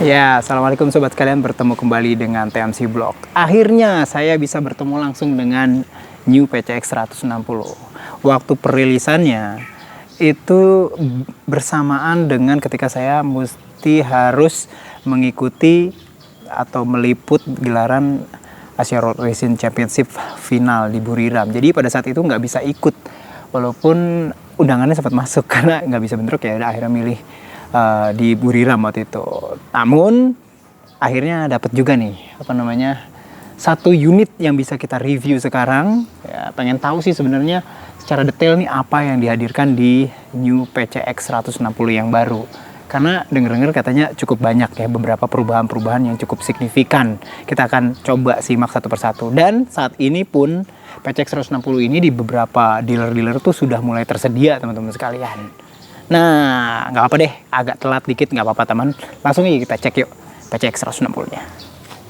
Ya, assalamualaikum sobat kalian, bertemu kembali dengan TMC Blog. Akhirnya saya bisa bertemu langsung dengan New PCX 160. Waktu perilisannya itu bersamaan dengan ketika saya mesti harus mengikuti atau meliput gelaran Asia Road Racing Championship final di Buriram. Jadi pada saat itu nggak bisa ikut, walaupun undangannya sempat masuk karena nggak bisa bentrok ya. Udah akhirnya milih di Buriram waktu itu. Namun akhirnya dapat juga nih satu unit yang bisa kita review sekarang. Ya, pengen tahu sih sebenarnya secara detail nih apa yang dihadirkan di New PCX 160 yang baru. Karena denger-dengar katanya cukup banyak ya beberapa perubahan-perubahan yang cukup signifikan. Kita akan coba simak satu persatu. Dan saat ini pun PCX 160 ini di beberapa dealer-dealer tuh sudah mulai tersedia teman-teman sekalian. Nah, nggak apa deh, agak telat dikit nggak apa-apa teman. Langsung aja kita cek yuk PCX 160-nya.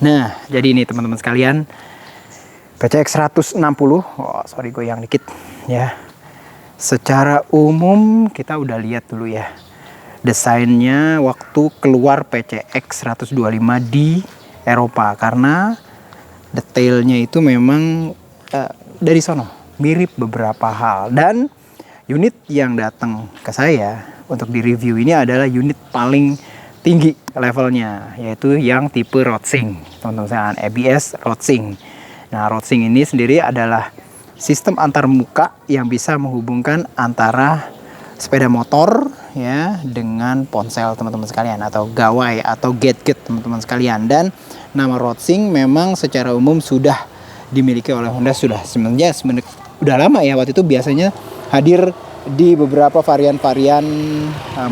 Nah, jadi ini teman-teman sekalian, PCX 160. Oh, sorry goyang dikit ya. Secara umum kita udah lihat dulu ya desainnya waktu keluar PCX 125 di Eropa, karena detailnya itu memang dari sono mirip beberapa hal. Dan unit yang datang ke saya untuk di review ini adalah unit paling tinggi levelnya, yaitu yang tipe Rodsync, teman-teman sekalian, ABS Rodsync. Nah, Rodsync ini sendiri adalah sistem antar muka yang bisa menghubungkan antara sepeda motor ya dengan ponsel teman-teman sekalian, atau gawai atau gadget teman-teman sekalian. Dan nama Rodsync memang secara umum sudah dimiliki oleh Honda sudah sebenarnya udah lama ya. Waktu itu biasanya hadir di beberapa varian-varian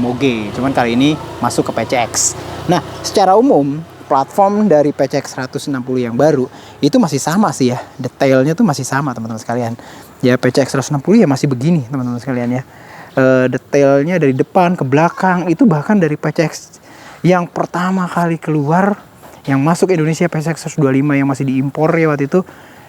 Moge, cuman kali ini masuk ke PCX. Nah, secara umum platform dari PCX 160 yang baru itu masih sama sih ya, detailnya tuh masih sama teman-teman sekalian ya. PCX 160 ya masih begini teman-teman sekalian ya. Detailnya dari depan ke belakang itu bahkan dari PCX yang pertama kali keluar yang masuk Indonesia, PCX 125 yang masih diimpor ya waktu itu,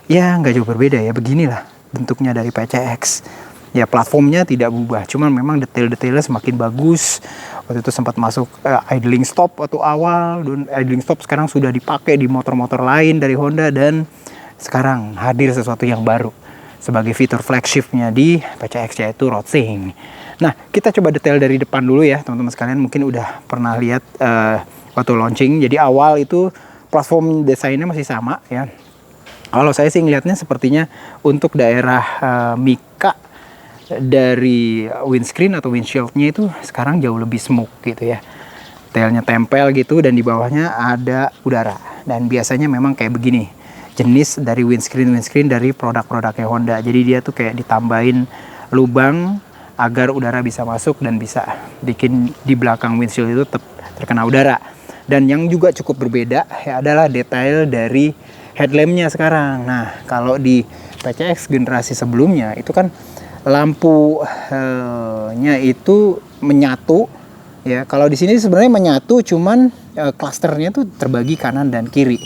ya nggak jauh berbeda ya. Beginilah bentuknya dari PCX ya. Platformnya tidak berubah, cuman memang detail-detailnya semakin bagus. Waktu itu sempat masuk idling stop waktu awal, dan idling stop sekarang sudah dipakai di motor-motor lain dari Honda, dan sekarang hadir sesuatu yang baru sebagai fitur flagshipnya di PCX, yaitu Rodsync. Nah, kita coba detail dari depan dulu ya teman-teman sekalian. Mungkin udah pernah lihat waktu launching. Jadi awal itu platform desainnya masih sama ya. Kalau saya sih ngelihatnya sepertinya untuk daerah mika dari windscreen atau windshieldnya itu sekarang jauh lebih smooth gitu ya. Detailnya tempel gitu, dan di bawahnya ada udara. Dan biasanya memang kayak begini jenis dari windscreen dari produk-produknya Honda. Jadi dia tuh kayak ditambahin lubang agar udara bisa masuk dan bisa bikin di belakang windshield itu tetap terkena udara. Dan yang juga cukup berbeda ya adalah detail dari headlampnya sekarang. Nah, kalau di PCX generasi sebelumnya itu kan lampunya itu menyatu ya. Kalau di sini sebenarnya menyatu, cuman klasternya tuh terbagi kanan dan kiri.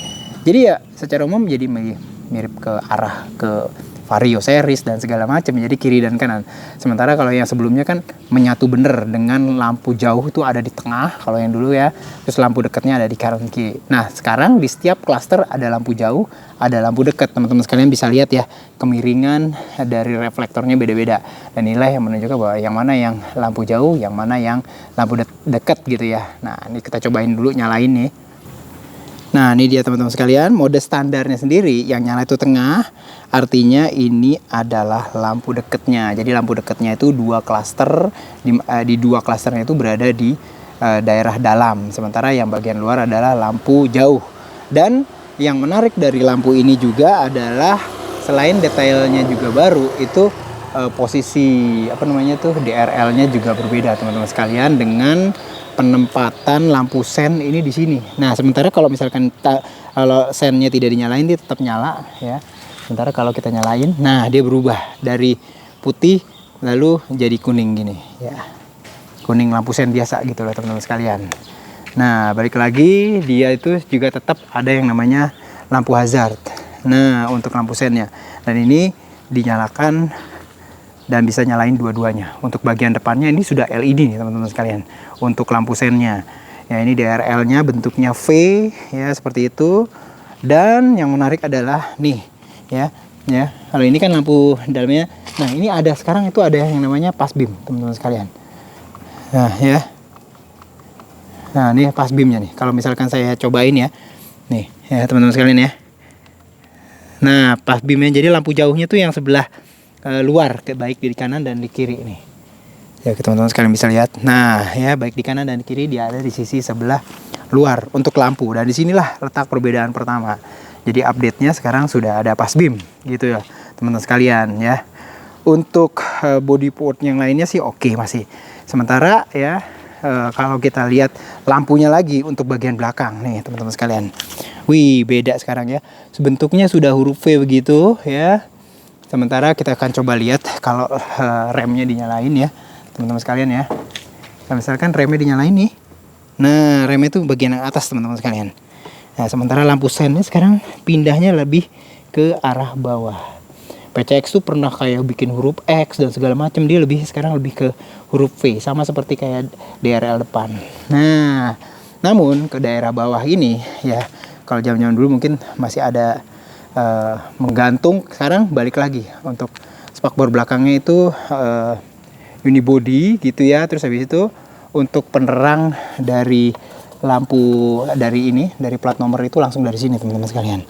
Jadi ya secara umum jadi mirip ke arah ke Vario series dan segala macam, jadi kiri dan kanan. Sementara kalau yang sebelumnya kan menyatu bener dengan lampu jauh itu ada di tengah kalau yang dulu ya, terus lampu dekatnya ada di kanan kiri. Nah, sekarang di setiap klaster ada lampu jauh, ada lampu dekat. Teman-teman sekalian bisa lihat ya, kemiringan dari reflektornya beda-beda, dan inilah yang menunjukkan bahwa yang mana yang lampu jauh, yang mana yang lampu dekat gitu ya. Nah, ini kita cobain dulu nyalain nih. Nah, ini dia teman-teman sekalian, mode standarnya sendiri yang nyala itu tengah, artinya ini adalah lampu dekatnya. Jadi lampu dekatnya itu dua klaster, di dua klasternya itu berada di daerah dalam, sementara yang bagian luar adalah lampu jauh. Dan yang menarik dari lampu ini juga adalah selain detailnya juga baru, itu posisi DRL-nya juga berbeda teman-teman sekalian, dengan penempatan lampu sen ini di sini. Nah, sementara kalau misalkan kalau sennya tidak dinyalain, dia tetap nyala ya. Sementara kalau kita nyalain, nah dia berubah dari putih lalu jadi kuning gini ya. Kuning lampu sen biasa gitu loh teman-teman sekalian. Nah, balik lagi dia itu juga tetap ada yang namanya lampu hazard. Nah, untuk lampu sennya. Dan ini dinyalakan dan bisa nyalain dua-duanya. Untuk bagian depannya ini sudah LED nih teman-teman sekalian. Untuk lampu sennya Ya, ini DRL-nya bentuknya V ya, seperti itu. Dan yang menarik adalah nih ya. Kalau ini kan lampu dalamnya. Nah, ini ada sekarang itu ada yang namanya pas beam, teman-teman sekalian. Nah, ya. Nah, ini pas beamnya nih. Kalau misalkan saya cobain ya. Nih, ya teman-teman sekalian ya. Nah, pas beamnya, jadi lampu jauhnya tuh yang sebelah luar, baik di kanan dan di kiri nih. Ya, teman-teman sekalian bisa lihat. Nah, ya baik di kanan dan di kiri dia ada di sisi sebelah luar untuk lampu. Dan disinilah letak perbedaan pertama. Jadi update-nya sekarang sudah ada pas beam gitu ya, teman-teman sekalian ya. Untuk body port yang lainnya sih oke masih. Sementara ya kalau kita lihat lampunya lagi untuk bagian belakang nih teman-teman sekalian. Wih, beda sekarang ya. Sebentuknya sudah huruf V begitu ya. Sementara kita akan coba lihat kalau remnya dinyalain ya, teman-teman sekalian ya. Nah, misalkan remnya dinyalain nih. Nah, remnya itu bagian yang atas teman-teman sekalian. Nah, sementara lampu sennya sekarang pindahnya lebih ke arah bawah. PCX tuh pernah kayak bikin huruf X dan segala macam, dia sekarang lebih ke huruf V, sama seperti kayak DRL depan. Nah, namun ke daerah bawah ini ya, kalau zaman-zaman dulu mungkin masih ada menggantung, sekarang balik lagi untuk spakbor belakangnya itu unibody gitu ya. Terus habis itu untuk penerang dari lampu dari plat nomor itu langsung dari sini teman-teman sekalian.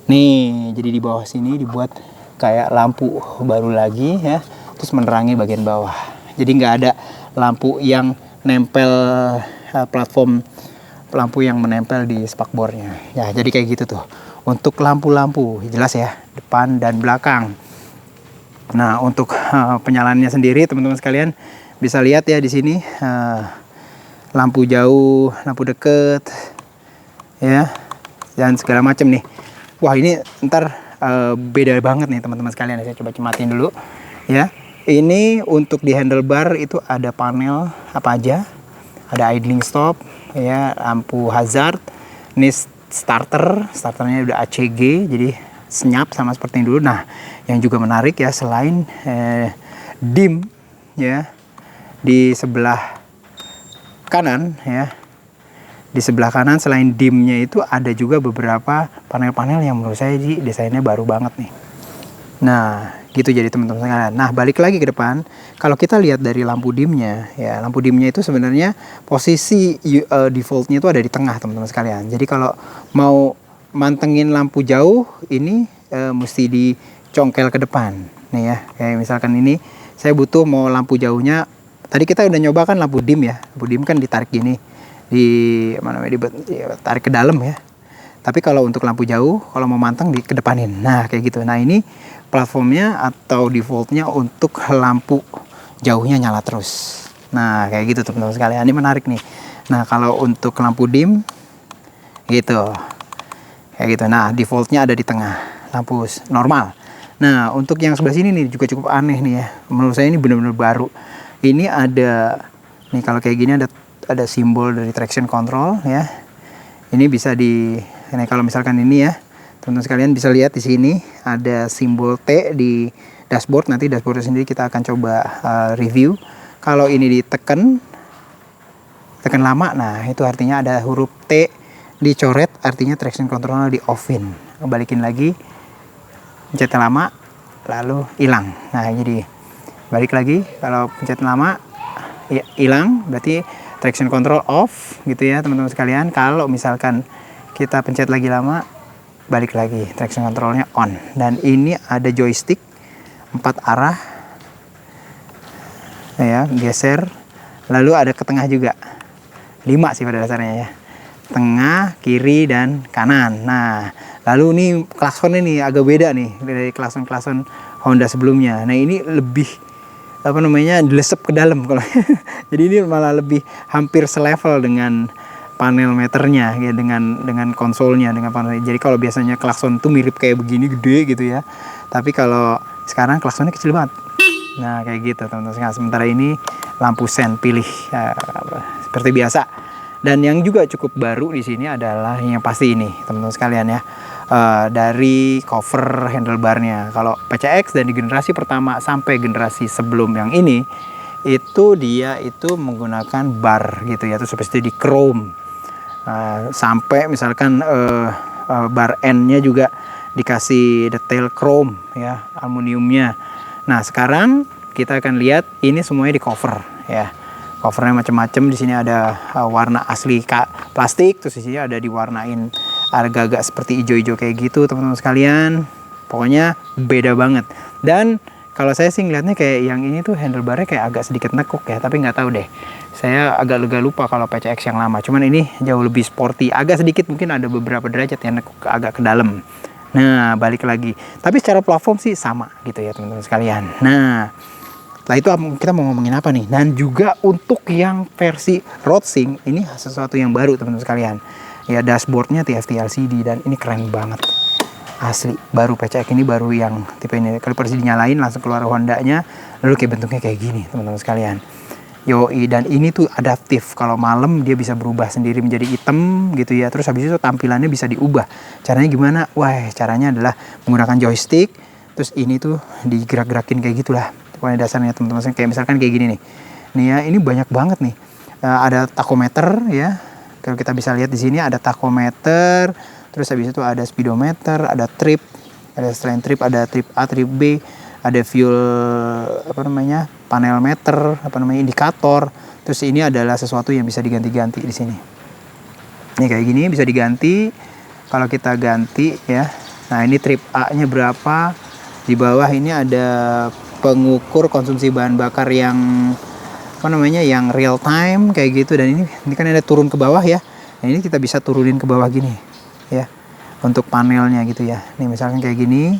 Nih, jadi di bawah sini dibuat kayak lampu baru lagi ya, terus menerangi bagian bawah. Jadi nggak ada lampu yang nempel, platform lampu yang menempel di spakbornya. Ya, jadi kayak gitu tuh. Untuk lampu-lampu jelas ya, depan dan belakang. Nah, untuk penyalaannya sendiri teman-teman sekalian bisa lihat ya di sini, lampu jauh, lampu deket ya, dan segala macam nih. Wah, ini ntar beda banget nih teman-teman sekalian. Saya coba cematin dulu ya. Ini untuk di handlebar itu ada panel apa aja, ada idling stop ya, lampu hazard, ini starternya udah ACG, jadi senyap sama seperti ini dulu. Nah, yang juga menarik ya, selain dim ya, di sebelah kanan ya, di sebelah kanan selain dimnya itu ada juga beberapa panel-panel yang menurut saya desainnya baru banget nih. Nah, gitu jadi teman-teman sekalian. Nah, balik lagi ke depan, kalau kita lihat dari lampu dimnya ya, lampu dimnya itu sebenarnya posisi defaultnya itu ada di tengah teman-teman sekalian. Jadi kalau mau mantengin lampu jauh ini mesti dicongkel ke depan nih ya. Kayak misalkan ini saya butuh mau lampu jauhnya. Tadi kita udah nyoba kan lampu dim ya. Lampu dim kan ditarik gini, ditarik ke dalam ya. Tapi kalau untuk lampu jauh, kalau mau manteng dikedepanin. Nah, kayak gitu. Nah, ini platformnya atau defaultnya untuk lampu jauhnya nyala terus. Nah, kayak gitu teman-teman sekalian. Ini menarik nih. Nah, kalau untuk lampu dim gitu. Kayak gitu. Nah, defaultnya ada di tengah, lampu normal. Nah, untuk yang sebelah sini nih juga cukup aneh nih ya. Menurut saya ini benar-benar baru. Ini ada nih, kalau kayak gini ada simbol dari traction control ya. Ini bisa ini kalau misalkan ini ya, teman-teman sekalian bisa lihat di sini ada simbol T di dashboard. Nanti dashboardnya sendiri kita akan coba review. Kalau ini tekan lama, nah itu artinya ada huruf T dicoret, artinya traction controlnya di offin. Balikin lagi, pencet lama, lalu hilang. Nah, jadi balik lagi, kalau pencet lama hilang, berarti traction control off gitu ya teman-teman sekalian. Kalau misalkan kita pencet lagi lama, balik lagi, traction controlnya on. Dan ini ada joystick 4 arah ya, geser, lalu ada ke tengah juga, 5 sih pada dasarnya ya, tengah, kiri, dan kanan. Nah, lalu ini klaksonnya nih agak beda nih dari klakson Honda sebelumnya. Nah, ini lebih dilesep ke dalam kalau jadi ini malah lebih hampir selevel dengan panel meternya ya, dengan konsolnya, dengan panel. Jadi kalau biasanya klakson tuh mirip kayak begini gede gitu ya, tapi kalau sekarang klaksonnya kecil banget. Nah, kayak gitu teman-teman. Sementara ini lampu sen pilih ya, seperti biasa. Dan yang juga cukup baru di sini adalah yang pasti ini teman-teman sekalian ya, dari cover handlebarnya. Kalau PCX dan di generasi pertama sampai generasi sebelum yang ini itu dia itu menggunakan bar gitu ya, terus seperti di chrome. Sampai misalkan bar endnya juga dikasih detail chrome ya, aluminiumnya. Nah sekarang kita akan lihat ini semuanya di cover ya. Covernya macam-macam. Di sini ada warna asli plastik, terus di sini ada diwarnain agak-agak seperti hijau-hijau kayak gitu teman-teman sekalian. Pokoknya beda banget. Dan kalau saya sih ngeliatnya kayak yang ini tuh handlebarnya kayak agak sedikit nekuk ya, tapi nggak tahu deh. Saya agak lupa kalau PCX yang lama. Cuman ini jauh lebih sporty, agak sedikit mungkin ada beberapa derajat yang nekuk agak ke dalam. Nah, balik lagi. Tapi secara platform sih sama gitu ya teman-teman sekalian. Nah, setelah itu kita mau ngomongin apa nih? Dan juga untuk yang versi RoadSync ini sesuatu yang baru teman-teman sekalian. Ya dashboardnya TFT LCD dan ini keren banget. Asli, baru PCX ini baru yang tipe ini. Kalau persis dinyalain langsung keluar Hondanya, lalu kayak bentuknya kayak gini teman-teman sekalian. Yoi, dan ini tuh adaptif. Kalau malam dia bisa berubah sendiri menjadi hitam gitu ya. Terus habis itu tampilannya bisa diubah. Caranya gimana? Wah, caranya adalah menggunakan joystick. Terus ini tuh digerak-gerakin kayak gitulah. Pokoknya dasarnya teman-teman. Kayak misalkan kayak gini nih. Nih ya, ini banyak banget nih. Ada tachometer ya. Kalau kita bisa lihat di sini ada tachometer. Terus habis itu ada speedometer, ada trip. Ada selain trip, ada trip A, trip B. Ada fuel panel meter, indikator. Terus ini adalah sesuatu yang bisa diganti-ganti di sini. Ini kayak gini bisa diganti. Kalau kita ganti ya. Nah, ini trip A-nya berapa? Di bawah ini ada pengukur konsumsi bahan bakar yang yang real time kayak gitu, dan ini kan ada turun ke bawah ya. Nah, ini kita bisa turunin ke bawah gini ya. Untuk panelnya gitu ya. Nih misalkan kayak gini.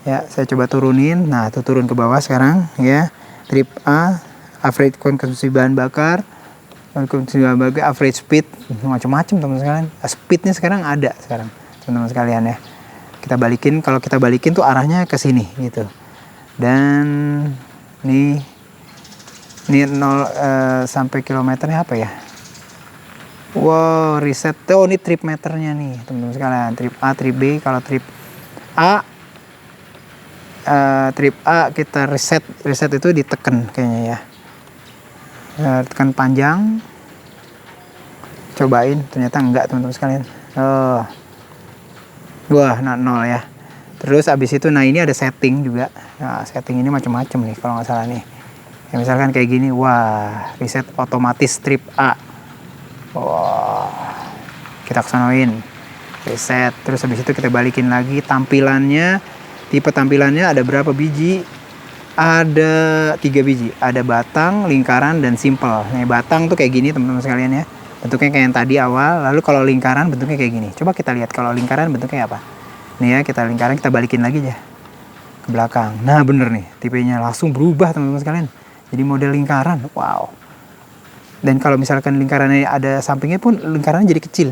Ya, saya coba turunin. Nah, itu turun ke bawah sekarang ya. Trip A, average konsumsi bahan bakar, average speed, macam-macam teman-teman sekalian. Speednya sekarang ada sekarang, teman-teman sekalian ya. Kita balikin, kalau kita balikin tuh arahnya ke sini gitu. Dan nih 0 sampai kilometernya apa ya? Wow, reset. Oh, ini trip meternya nih, teman-teman sekalian. Trip A, trip B. Kalau trip A kita reset itu ditekan kayaknya ya. Tekan panjang, cobain, ternyata enggak teman-teman sekalian. Wah, 0 ya. Terus abis itu, nah ini ada setting juga. Nah, setting ini macam-macam nih kalau nggak salah nih. Ya, misalkan kayak gini, wah, reset otomatis trip A. Wah, kita kesanain, reset. Terus habis itu kita balikin lagi tampilannya. Tipe tampilannya ada berapa biji? Ada 3 biji. Ada batang, lingkaran, dan simple. Nih batang tuh kayak gini teman-teman sekalian ya. Bentuknya kayak yang tadi awal. Lalu kalau lingkaran bentuknya kayak gini. Coba kita lihat kalau lingkaran bentuknya apa. Nih ya, kita lingkaran kita balikin lagi aja ke belakang. Nah bener nih, tipenya langsung berubah teman-teman sekalian. Jadi model lingkaran. Wow. Dan kalau misalkan lingkarannya ada sampingnya pun lingkarannya jadi kecil.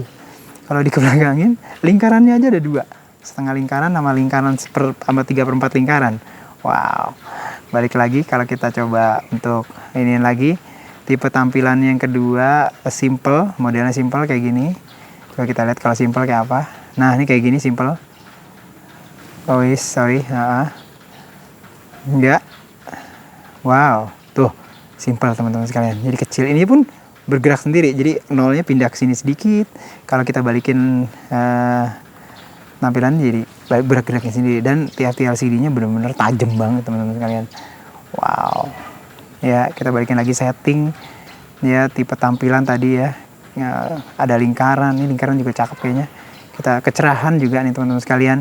Kalau dikebelakangin, lingkarannya aja ada 2. Setengah lingkaran sama lingkaran sama 3/4 lingkaran. Wow. Balik lagi kalau kita coba untuk ini lagi. Tipe tampilan yang kedua simple, modelnya simple kayak gini. Coba kita lihat kalau simple kayak apa. Nah, ini kayak gini simple. Oh, sorry. Enggak. Wow. Tuh, simple teman-teman sekalian. Jadi kecil. Ini pun bergerak sendiri. Jadi nolnya pindah ke sini sedikit. Kalau kita balikin tampilan jadi bergeraknya sendiri, dan TFT LCD-nya benar-benar tajam banget teman-teman sekalian. Wow. Ya, kita balikin lagi setting. Ya, tipe tampilan tadi ya. Ya, ada lingkaran. Ini lingkaran juga cakep kayaknya. Kita kecerahan juga nih teman-teman sekalian.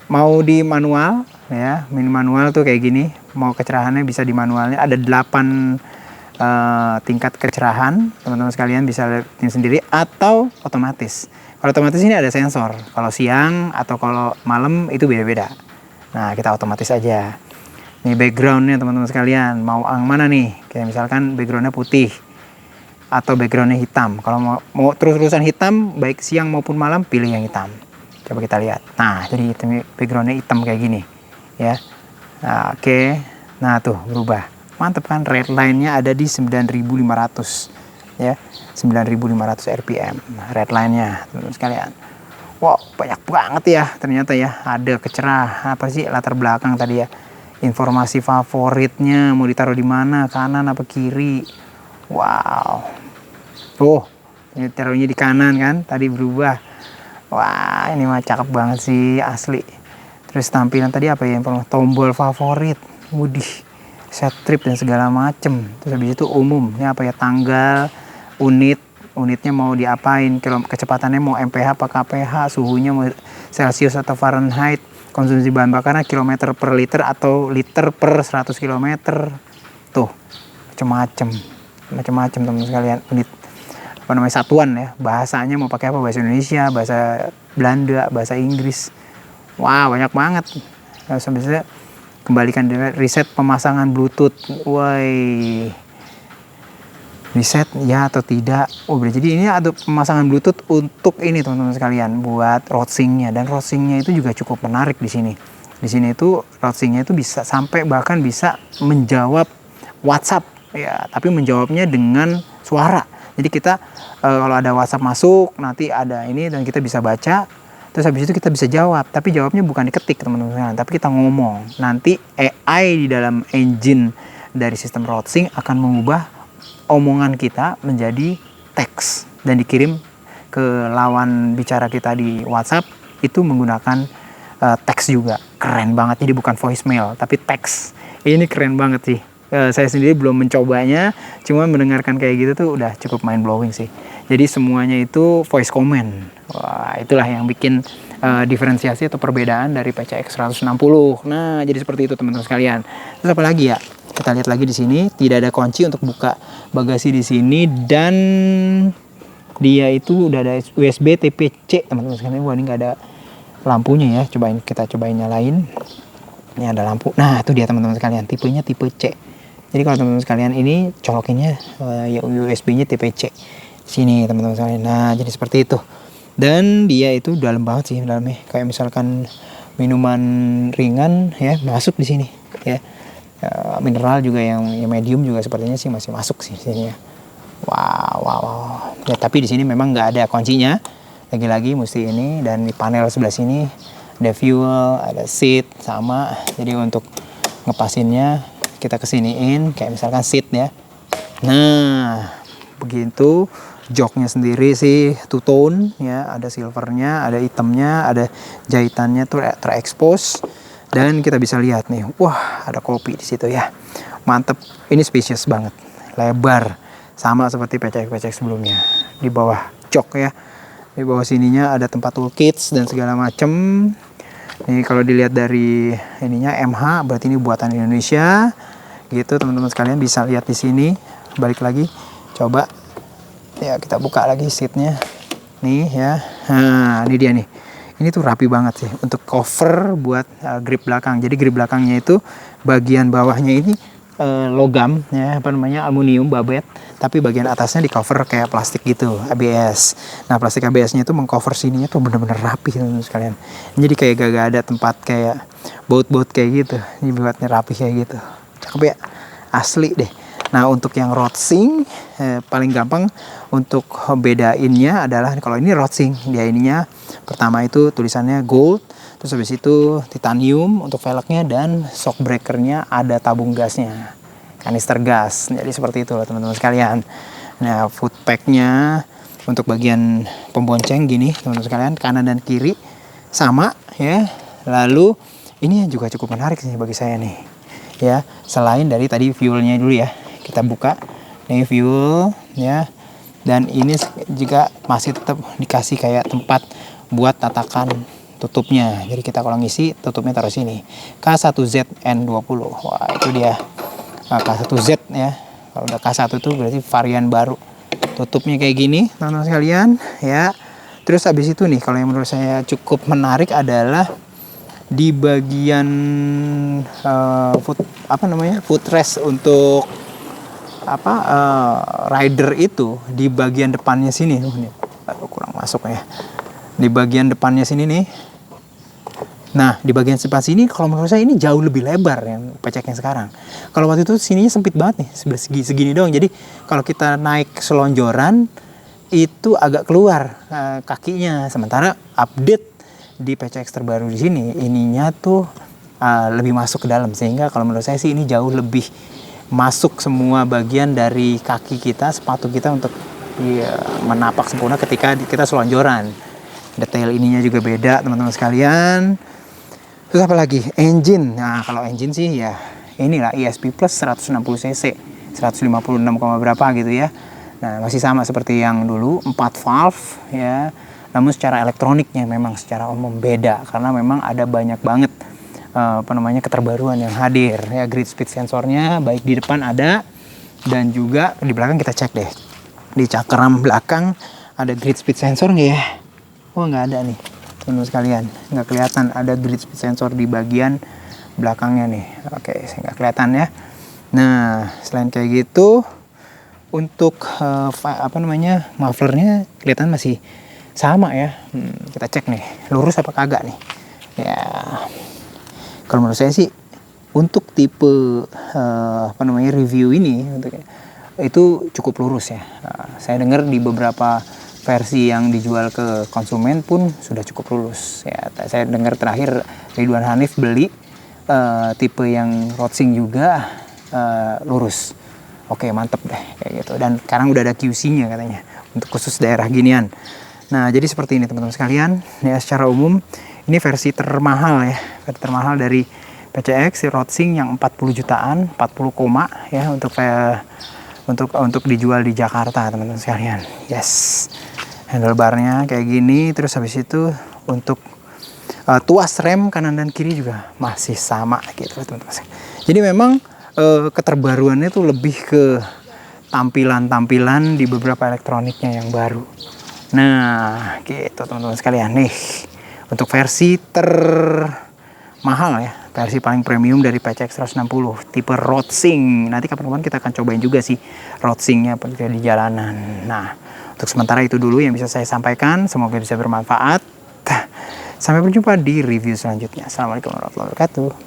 Mau di manual ya, mini manual tuh kayak gini. Mau kecerahannya bisa di manualnya. Ada 8 tingkat kecerahan, teman-teman sekalian bisa lihat sendiri, atau otomatis. Kalau otomatis ini ada sensor. Kalau siang atau kalau malam itu beda-beda. Nah, kita otomatis aja. Nih backgroundnya teman-teman sekalian. Mau yang mana nih? Kayak misalkan backgroundnya putih atau backgroundnya hitam. Kalau mau terus-terusan hitam, baik siang maupun malam, pilih yang hitam. Coba kita lihat. Nah, jadi backgroundnya hitam kayak gini. Ya. Nah, oke. Nah, tuh berubah. Mantep kan? Redline-nya ada di 9.500. Ya, 9.500 RPM redline-nya teman-teman sekalian. Wow, banyak banget ya ternyata ya. Ada kecerah apa sih latar belakang tadi ya, informasi favoritnya mau ditaruh di mana, kanan apa kiri. Wow. Oh, Ini taruhnya di kanan kan, tadi berubah. Wah, ini mah cakep banget sih, asli. Terus tampilan tadi apa ya, yang perlu tombol favorit, Widih, set trip dan segala macem. Terus habis itu umum, ini apa ya, tanggal, unitnya mau diapain, kecepatannya mau mph apa kph, suhunya mau celcius atau fahrenheit, konsumsi bahan bakarnya kilometer per liter atau liter per 100 kilometer. Tuh, macam-macam teman-teman sekalian. Unit apa namanya, satuan ya, bahasanya mau pakai apa, bahasa Indonesia, bahasa Belanda, bahasa Inggris. Wah, banyak banget. Nah, sampai kembalikan riset pemasangan Bluetooth. Woi, riset ya atau tidak. Oh, jadi ini ada pemasangan Bluetooth untuk ini teman-teman sekalian, buat road-sync-nya, dan road-sync-nya itu juga cukup menarik di sini. Di sini itu road-sync-nya itu bisa sampai bahkan bisa menjawab WhatsApp ya, tapi menjawabnya dengan suara. Jadi kita kalau ada WhatsApp masuk, nanti ada ini dan kita bisa baca, terus habis itu kita bisa jawab, tapi jawabnya bukan diketik teman-teman sekalian, tapi kita ngomong. Nanti AI di dalam engine dari sistem road-sync akan mengubah omongan kita menjadi teks dan dikirim ke lawan bicara kita di WhatsApp itu menggunakan teks juga. Keren banget, jadi bukan voicemail tapi teks. Ini keren banget sih. Saya sendiri belum mencobanya, cuma mendengarkan kayak gitu tuh udah cukup mind blowing sih. Jadi semuanya itu voice command. Wah, itulah yang bikin diferensiasi atau perbedaan dari PCX 160. Nah, jadi seperti itu teman-teman sekalian. Terus apa lagi ya? Kita lihat lagi di sini, tidak ada kunci untuk buka bagasi di sini, dan dia itu udah ada USB Type-C teman-teman sekalian. Wah, ini nggak ada lampunya ya. Kita cobain nyalain. Ini ada lampu. Nah, itu dia teman-teman sekalian, tipenya tipe C. Jadi kalau teman-teman sekalian ini colokinnya ya USB-nya Type-C. Sini teman-teman sekalian. Nah, jadi seperti itu. Dan dia itu dalam banget sih dalamnya. Kayak misalkan minuman ringan ya masuk di sini ya. Mineral juga yang medium juga sepertinya sih masih masuk sih sini ya. Wow. Ya, tapi di sini memang nggak ada kuncinya. Lagi-lagi mesti ini, dan di panel sebelah sini ada fuel, ada seat sama. Jadi untuk ngepasinnya kita kesiniin kayak misalkan seat ya. Nah, begitu. Joknya sendiri sih two tone ya, ada silvernya, ada hitamnya, ada jahitannya tuh terekspos, dan kita bisa lihat nih, wah ada kopi di situ ya, mantep. Ini spacious banget, lebar, sama seperti PCX sebelumnya. Di bawah jok ya, di bawah sininya ada tempat toolkits dan segala macem. Nih kalau dilihat dari ininya MH, berarti ini buatan Indonesia gitu teman-teman sekalian. Bisa lihat di sini. Balik lagi, coba ya, kita buka lagi seatnya nih ya. Nah, ini dia nih, ini tuh rapi banget sih untuk cover buat grip belakang. Jadi grip belakangnya itu bagian bawahnya ini logam ya, apa namanya, aluminium babet, tapi bagian atasnya di cover kayak plastik gitu, ABS. Nah, plastik ABS-nya itu mengcover sininya tuh bener-bener rapi teman-teman sekalian. Jadi kayak gak ada tempat kayak baut-baut kayak gitu. Ini buatnya rapi kayak gitu, cakep ya, asli deh. Nah, untuk yang road-sync paling gampang untuk bedainnya adalah kalau ini road-sync, dia ininya pertama itu tulisannya gold, terus habis itu titanium untuk velgnya, dan shock breakernya ada tabung gasnya, kanister gas. Jadi seperti itu teman-teman sekalian. Nah, foot packnya untuk bagian pembonceng gini teman-teman sekalian, kanan dan kiri sama ya. Lalu ini juga cukup menarik sih bagi saya nih ya, selain dari tadi fuelnya dulu ya. Kita buka nih fuel ya, dan ini juga masih tetap dikasih kayak tempat buat tatakan tutupnya. Jadi kita kalau ngisi tutupnya taruh sini, K1ZN20. Wah, itu dia K1Z ya. Kalau udah K1 itu berarti varian baru, tutupnya kayak gini teman-teman sekalian ya. Terus habis itu nih, kalau yang menurut saya cukup menarik adalah di bagian footrest untuk rider itu di bagian depannya sini. Aduh, kurang masuk ya. Di bagian depannya sini nih. Nah, di bagian depan sini kalau menurut saya ini jauh lebih lebar yang PCX yang sekarang. Kalau waktu itu sininya sempit banget nih, segini doang. Jadi kalau kita naik selonjoran itu agak keluar kakinya. Sementara update di PCX terbaru di sini, ininya tuh lebih masuk ke dalam, sehingga kalau menurut saya sih ini jauh lebih masuk semua bagian dari kaki kita, sepatu kita untuk ya, menapak sempurna ketika kita selonjoran. Detail ininya juga beda teman-teman sekalian. Terus apa lagi? Engine. Nah kalau engine sih ya inilah ESP Plus 160 cc, 156, berapa gitu ya. Nah masih sama seperti yang dulu, 4 valve ya. Namun secara elektroniknya memang secara umum beda karena memang ada banyak banget keterbaruan yang hadir ya. Grid speed sensornya baik di depan ada dan juga di belakang. Kita cek deh di cakram belakang ada grid speed sensor nggak ya? Wah nggak ada nih teman-teman sekalian, nggak kelihatan ada grid speed sensor di bagian belakangnya nih. Oke, nggak kelihatan ya. Nah selain kayak gitu untuk mufflernya kelihatan masih sama ya. Kita cek nih lurus apa kagak nih ya. Kalau menurut saya sih untuk tipe review ini itu cukup lurus ya. Saya dengar di beberapa versi yang dijual ke konsumen pun sudah cukup lurus ya. Saya dengar terakhir Ridwan Hanif beli tipe yang Rodsing juga lurus. Oke, mantep deh kayak gitu. Dan sekarang udah ada QC-nya katanya untuk khusus daerah ginian. Nah, jadi seperti ini teman-teman sekalian. Ya, secara umum ini versi termahal ya. Versi termahal dari PCX Rodsing yang 40 jutaan, 40 koma ya untuk dijual di Jakarta teman-teman sekalian. Yes. Handlebarnya kayak gini, terus habis itu untuk tuas rem kanan dan kiri juga masih sama gitu teman-teman. Jadi memang keterbaruannya tuh lebih ke tampilan-tampilan di beberapa elektroniknya yang baru. Nah, gitu teman-teman sekalian nih. Untuk versi termahal ya, versi paling premium dari PCX 160 tipe Rodsing. Nanti kapan-kapan kita akan cobain juga sih Rodsingnya di jalanan. Nah, untuk sementara itu dulu yang bisa saya sampaikan. Semoga bisa bermanfaat. Sampai berjumpa di review selanjutnya. Assalamualaikum warahmatullahi wabarakatuh.